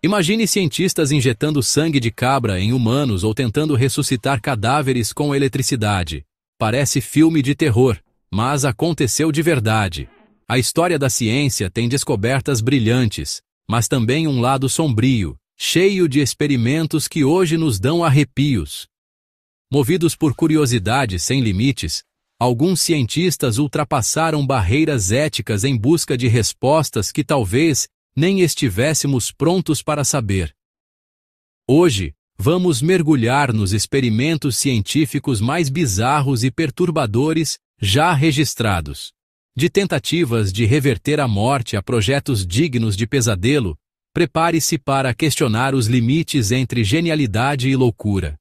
Imagine cientistas injetando sangue de cabra em humanos ou tentando ressuscitar cadáveres com eletricidade. Parece filme de terror, mas aconteceu de verdade. A história da ciência tem descobertas brilhantes, mas também um lado sombrio, cheio de experimentos que hoje nos dão arrepios. Movidos por curiosidade sem limites, alguns cientistas ultrapassaram barreiras éticas em busca de respostas que talvez nem estivéssemos prontos para saber. Hoje, vamos mergulhar nos experimentos científicos mais bizarros e perturbadores já registrados. De tentativas de reverter a morte a projetos dignos de pesadelo, prepare-se para questionar os limites entre genialidade e loucura.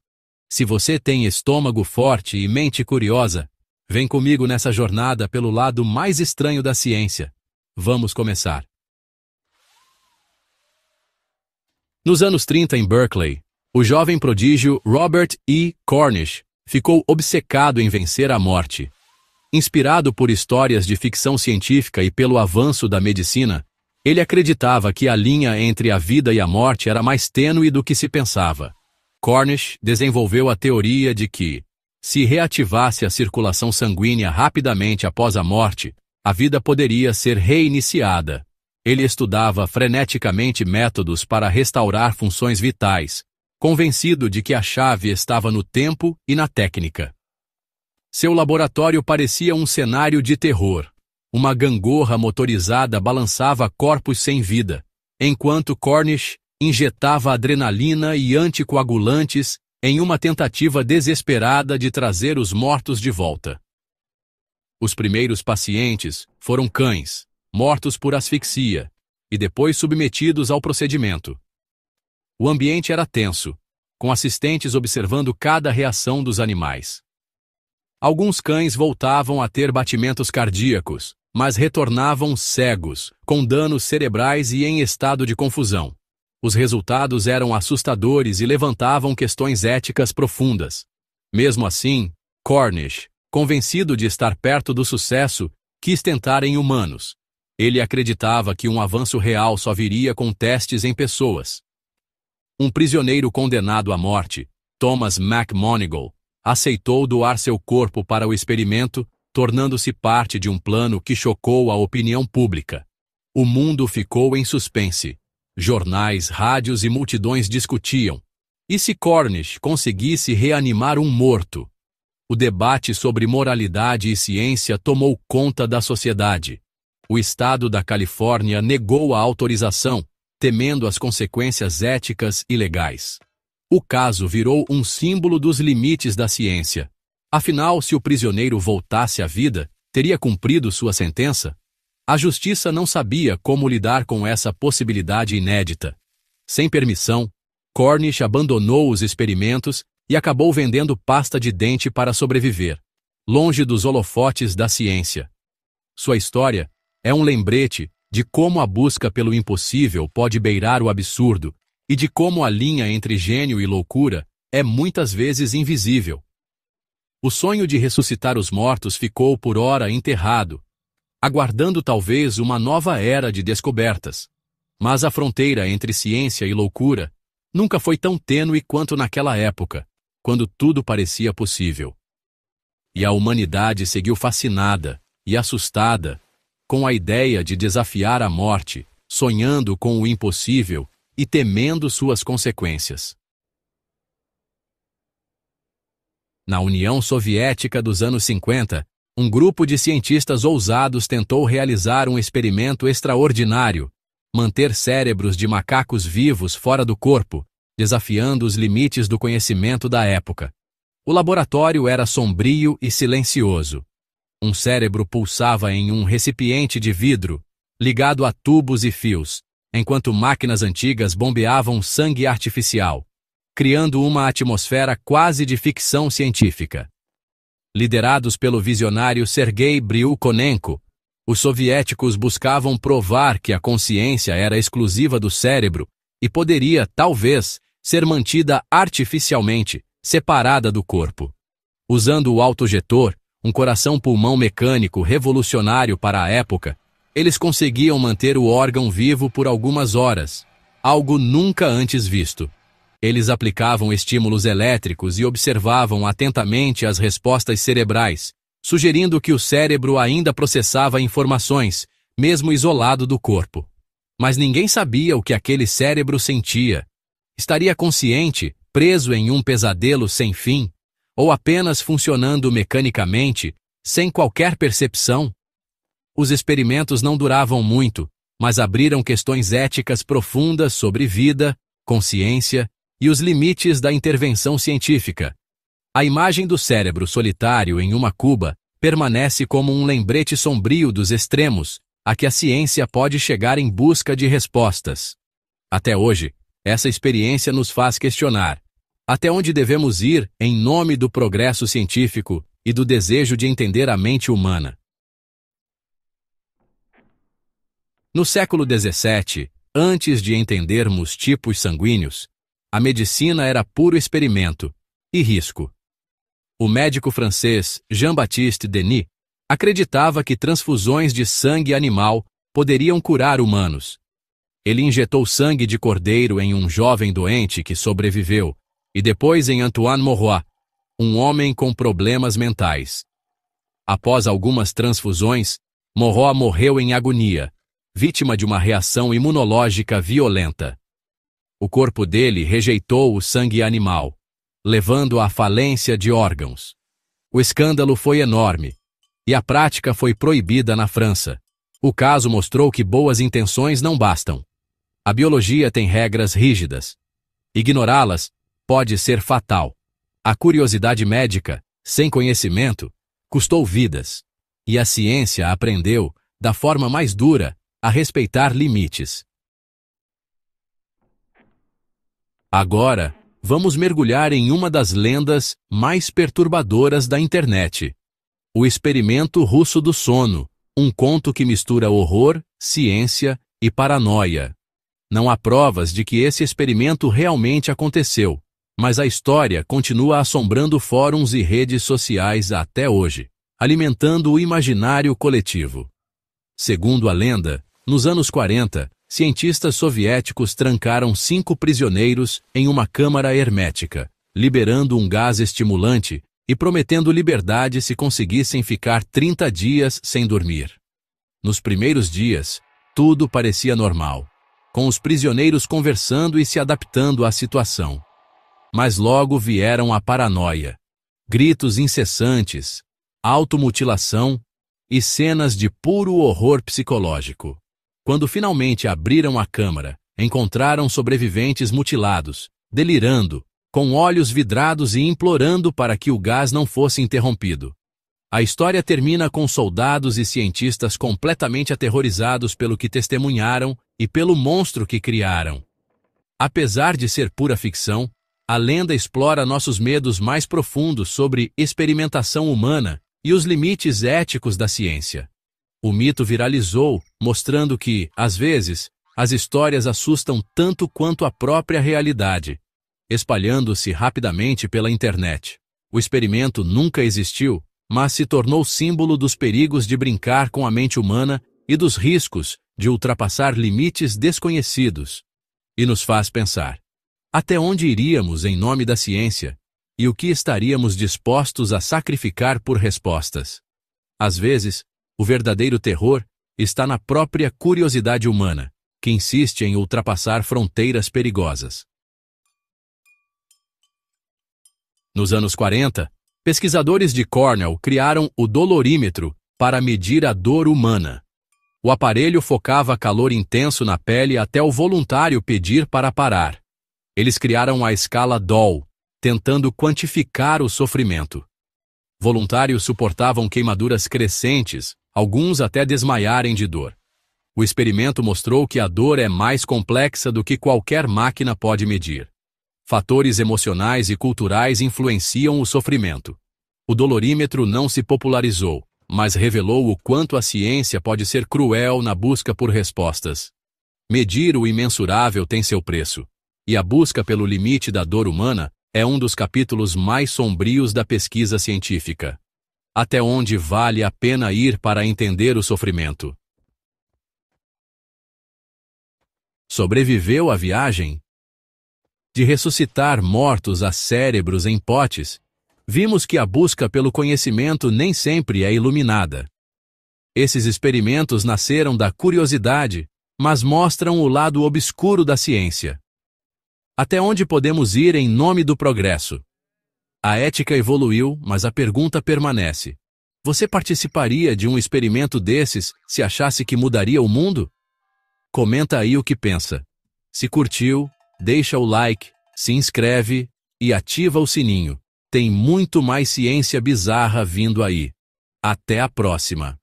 Se você tem estômago forte e mente curiosa, vem comigo nessa jornada pelo lado mais estranho da ciência. Vamos começar. Nos anos 30, em Berkeley, o jovem prodígio Robert E. Cornish ficou obcecado em vencer a morte. Inspirado por histórias de ficção científica e pelo avanço da medicina, ele acreditava que a linha entre a vida e a morte era mais tênue do que se pensava. Cornish desenvolveu a teoria de que, se reativasse a circulação sanguínea rapidamente após a morte, a vida poderia ser reiniciada. Ele estudava freneticamente métodos para restaurar funções vitais, convencido de que a chave estava no tempo e na técnica. Seu laboratório parecia um cenário de terror. Uma gangorra motorizada balançava corpos sem vida, enquanto Cornish injetava adrenalina e anticoagulantes em uma tentativa desesperada de trazer os mortos de volta. Os primeiros pacientes foram cães, mortos por asfixia, e depois submetidos ao procedimento. O ambiente era tenso, com assistentes observando cada reação dos animais. Alguns cães voltavam a ter batimentos cardíacos, mas retornavam cegos, com danos cerebrais e em estado de confusão. Os resultados eram assustadores e levantavam questões éticas profundas. Mesmo assim, Cornish, convencido de estar perto do sucesso, quis tentar em humanos. Ele acreditava que um avanço real só viria com testes em pessoas. Um prisioneiro condenado à morte, Thomas McMonigal, aceitou doar seu corpo para o experimento, tornando-se parte de um plano que chocou a opinião pública. O mundo ficou em suspense. Jornais, rádios e multidões discutiam. E se Cornish conseguisse reanimar um morto? O debate sobre moralidade e ciência tomou conta da sociedade. O estado da Califórnia negou a autorização, temendo as consequências éticas e legais. O caso virou um símbolo dos limites da ciência. Afinal, se o prisioneiro voltasse à vida, teria cumprido sua sentença? A justiça não sabia como lidar com essa possibilidade inédita. Sem permissão, Cornish abandonou os experimentos e acabou vendendo pasta de dente para sobreviver, longe dos holofotes da ciência. Sua história é um lembrete de como a busca pelo impossível pode beirar o absurdo e de como a linha entre gênio e loucura é muitas vezes invisível. O sonho de ressuscitar os mortos ficou por ora enterrado, aguardando talvez uma nova era de descobertas. Mas a fronteira entre ciência e loucura nunca foi tão tênue quanto naquela época, quando tudo parecia possível. E a humanidade seguiu fascinada e assustada com a ideia de desafiar a morte, sonhando com o impossível e temendo suas consequências. Na União Soviética dos anos 50, um grupo de cientistas ousados tentou realizar um experimento extraordinário, manter cérebros de macacos vivos fora do corpo, desafiando os limites do conhecimento da época. O laboratório era sombrio e silencioso. Um cérebro pulsava em um recipiente de vidro, ligado a tubos e fios, enquanto máquinas antigas bombeavam sangue artificial, criando uma atmosfera quase de ficção científica. Liderados pelo visionário Sergei Bryukhanenko, os soviéticos buscavam provar que a consciência era exclusiva do cérebro e poderia, talvez, ser mantida artificialmente, separada do corpo. Usando o autogetor, um coração-pulmão mecânico revolucionário para a época, eles conseguiam manter o órgão vivo por algumas horas, algo nunca antes visto. Eles aplicavam estímulos elétricos e observavam atentamente as respostas cerebrais, sugerindo que o cérebro ainda processava informações, mesmo isolado do corpo. Mas ninguém sabia o que aquele cérebro sentia. Estaria consciente, preso em um pesadelo sem fim, ou apenas funcionando mecanicamente, sem qualquer percepção? Os experimentos não duravam muito, mas abriram questões éticas profundas sobre vida, consciência e os limites da intervenção científica. A imagem do cérebro solitário em uma cuba permanece como um lembrete sombrio dos extremos a que a ciência pode chegar em busca de respostas. Até hoje, essa experiência nos faz questionar até onde devemos ir em nome do progresso científico e do desejo de entender a mente humana. No século XVII, antes de entendermos tipos sanguíneos, a medicina era puro experimento e risco. O médico francês Jean-Baptiste Denis acreditava que transfusões de sangue animal poderiam curar humanos. Ele injetou sangue de cordeiro em um jovem doente que sobreviveu, e depois em Antoine Maurois, um homem com problemas mentais. Após algumas transfusões, Maurois morreu em agonia, vítima de uma reação imunológica violenta. O corpo dele rejeitou o sangue animal, levando à falência de órgãos. O escândalo foi enorme, e a prática foi proibida na França. O caso mostrou que boas intenções não bastam. A biologia tem regras rígidas. Ignorá-las pode ser fatal. A curiosidade médica, sem conhecimento, custou vidas. E a ciência aprendeu, da forma mais dura, a respeitar limites. Agora, vamos mergulhar em uma das lendas mais perturbadoras da internet. O experimento russo do sono, um conto que mistura horror, ciência e paranoia. Não há provas de que esse experimento realmente aconteceu, mas a história continua assombrando fóruns e redes sociais até hoje, alimentando o imaginário coletivo. Segundo a lenda, nos anos 40, cientistas soviéticos trancaram 5 prisioneiros em uma câmara hermética, liberando um gás estimulante e prometendo liberdade se conseguissem ficar 30 dias sem dormir. Nos primeiros dias, tudo parecia normal, com os prisioneiros conversando e se adaptando à situação. Mas logo vieram a paranoia, gritos incessantes, automutilação e cenas de puro horror psicológico. Quando finalmente abriram a câmara, encontraram sobreviventes mutilados, delirando, com olhos vidrados e implorando para que o gás não fosse interrompido. A história termina com soldados e cientistas completamente aterrorizados pelo que testemunharam e pelo monstro que criaram. Apesar de ser pura ficção, a lenda explora nossos medos mais profundos sobre experimentação humana e os limites éticos da ciência. O mito viralizou, mostrando que, às vezes, as histórias assustam tanto quanto a própria realidade, espalhando-se rapidamente pela internet. O experimento nunca existiu, mas se tornou símbolo dos perigos de brincar com a mente humana e dos riscos de ultrapassar limites desconhecidos. E nos faz pensar: até onde iríamos em nome da ciência? E o que estaríamos dispostos a sacrificar por respostas? Às vezes, o verdadeiro terror está na própria curiosidade humana, que insiste em ultrapassar fronteiras perigosas. Nos anos 40, pesquisadores de Cornell criaram o dolorímetro para medir a dor humana. O aparelho focava calor intenso na pele até o voluntário pedir para parar. Eles criaram a escala DOL, tentando quantificar o sofrimento. Voluntários suportavam queimaduras crescentes, alguns até desmaiarem de dor. O experimento mostrou que a dor é mais complexa do que qualquer máquina pode medir. Fatores emocionais e culturais influenciam o sofrimento. O dolorímetro não se popularizou, mas revelou o quanto a ciência pode ser cruel na busca por respostas. Medir o imensurável tem seu preço, e a busca pelo limite da dor humana é um dos capítulos mais sombrios da pesquisa científica. Até onde vale a pena ir para entender o sofrimento? Sobreviveu à viagem? De ressuscitar mortos a cérebros em potes, vimos que a busca pelo conhecimento nem sempre é iluminada. Esses experimentos nasceram da curiosidade, mas mostram o lado obscuro da ciência. Até onde podemos ir em nome do progresso? A ética evoluiu, mas a pergunta permanece. Você participaria de um experimento desses se achasse que mudaria o mundo? Comenta aí o que pensa. Se curtiu, deixa o like, se inscreve e ativa o sininho. Tem muito mais ciência bizarra vindo aí. Até a próxima!